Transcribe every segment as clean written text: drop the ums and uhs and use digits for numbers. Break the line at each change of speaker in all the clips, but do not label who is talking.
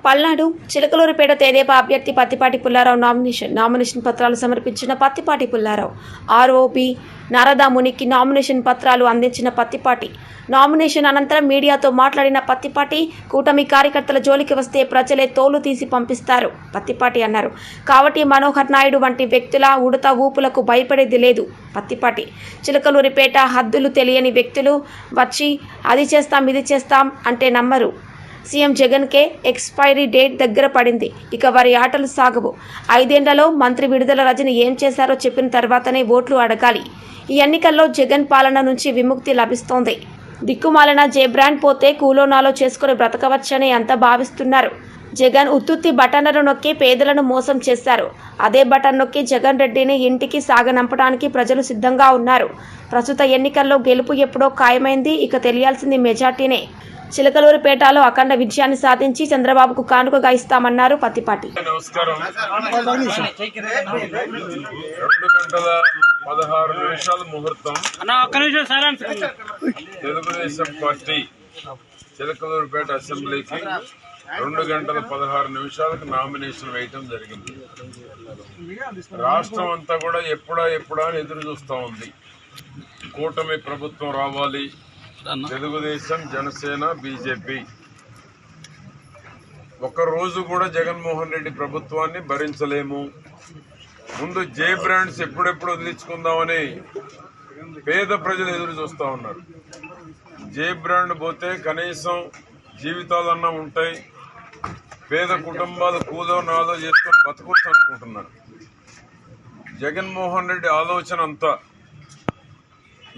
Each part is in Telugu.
పల్నాడు చిలకలూరిపేట తెదేపా అభ్యర్థి పత్తిపాటి పుల్లారావు నామినేషన్ పత్రాలు సమర్పించిన పత్తిపాటి పుల్లారావు ఆర్ఓబి నారదా మునికి నామినేషన్ పత్రాలు అందించిన పత్తిపాటి నామినేషన్ అనంతరం మీడియాతో మాట్లాడిన పత్తిపాటి కూటమి కార్యకర్తల జోలికి వస్తే ప్రజలే తోలు తీసి పంపిస్తారు పత్తిపాటి అన్నారు. కాబట్టి మనోహర్ నాయుడు వంటి వ్యక్తుల ఉడత ఊపులకు భయపడేది లేదు. పత్తిపాటి చిలకలూరిపేట హద్దులు తెలియని వ్యక్తులు వచ్చి అది చేస్తాం ఇది చేస్తాం అంటే నమ్మరు. సీఎం జగన్కే ఎక్స్పైరీ డేట్ దగ్గర పడింది. ఇక వారి ఆటలు సాగవు. 5 ఏళ్లలో మంత్రి విడుదల రజని ఏం చేశారో చెప్పిన తర్వాతనే ఓట్లు అడగాలి. ఈ ఎన్నికల్లో జగన్ పాలన నుంచి విముక్తి లభిస్తోంది. దిక్కుమాలన జే బ్రాండ్ పోతే కూలోనాలో చేసుకుని బ్రతకవచ్చని అంతా భావిస్తున్నారు. జగన్ ఉత్తుత్తి బటన్లను నొక్కి పేదలను మోసం చేశారు. అదే బటన్ నొక్కి జగన్ రెడ్డిని ఇంటికి సాగనంపడానికి ప్రజలు సిద్ధంగా ఉన్నారు. ప్రస్తుత ఎన్నికల్లో గెలుపు ఎప్పుడో ఖాయమైంది. ఇక తెలియాల్సింది మెజార్టీనే. చిలకలూరిపేటలో అఖండ విజయాన్ని సాధించి చంద్రబాబుకు కానుకగా ఇస్తామన్నారు పత్తిపాటి.
నమస్కారం. 2:16 ముహూర్తం తెలుగుదేశం పార్టీ చిలకలూరిపేట అసెంబ్లీకి 2:16 నామినేషన్ వేయటం జరిగింది. రాష్ట్రం అంతా కూడా ఎప్పుడా అని ఎదురు చూస్తూ ఉంది. కూటమి ప్రభుత్వం రావాలి. తెలుగుదేశం, జనసేన, బీజేపీ ఒక్కరోజు కూడా జగన్మోహన్ రెడ్డి ప్రభుత్వాన్ని భరించలేము. ముందు జే బ్రాండ్స్ ఎప్పుడెప్పుడు వదిలించుకుందామని పేద ప్రజలు ఎదురు చూస్తూ ఉన్నారు. జే బ్రాండ్ పోతే కనీసం జీవితాలన్నా ఉంటాయి. పేద కుటుంబాలు కూలో నాలో చేసుకొని బతకొచ్చు అనుకుంటున్నారు. జగన్మోహన్ రెడ్డి ఆలోచన అంతా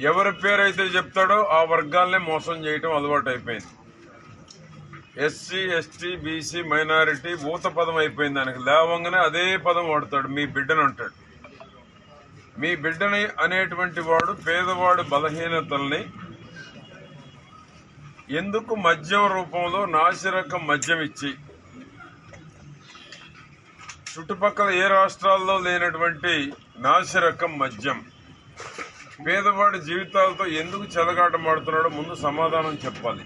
ఎవరి పేరైతే చెప్తాడో ఆ వర్గాలనే మోసం చేయటం అలవాటు అయిపోయింది. ఎస్సీ, ఎస్టీ, బీసీ, మైనారిటీ ఊత పదం అయిపోయింది. దానికి లేవంగానే అదే పదం వాడతాడు. మీ బిడ్డను అంటాడు. మీ బిడ్డని అనేటువంటి వాడు పేదవాడు బలహీనతల్ని ఎందుకు మద్యం రూపంలో నాసిరకం మద్యం ఇచ్చి చుట్టుపక్కల ఏ రాష్ట్రాల్లో లేనటువంటి నాసిరకం మద్యం పేదవాడి జీవితాలతో ఎందుకు చెలగాటమాడుతున్నాడో ముందు సమాధానం చెప్పాలి.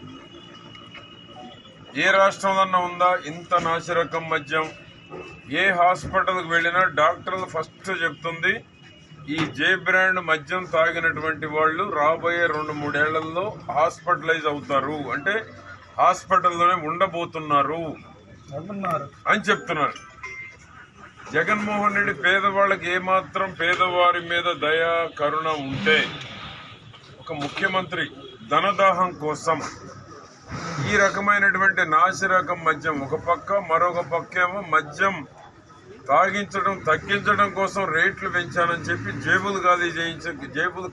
ఏ రాష్ట్రంలో ఉందా ఇంత నాసిరకం మద్యం? ఏ హాస్పిటల్కి వెళ్ళినా డాక్టర్లు ఫస్ట్ చెప్తుంది ఈ జే బ్రాండ్ మద్యం తాగినటువంటి వాళ్ళు రాబోయే 2-3 ఏళ్లలో హాస్పిటలైజ్ అవుతారు, అంటే హాస్పిటల్లోనే ఉండబోతున్నారు అని చెప్తున్నారు. జగన్మోహన్ రెడ్డి పేదవాళ్ళకి ఏమాత్రం పేదవారి మీద దయ కరుణ ఉంటే ఒక ముఖ్యమంత్రి ధనదాహం కోసం ఈ రకమైనటువంటి నాసిరకం మద్యం ఒక పక్క, మరొక పక్కేమో మద్యం తాగించడం తగ్గించడం కోసం రేట్లు పెంచానని చెప్పి జేబులు ఖాళీ చేయించి జేబులు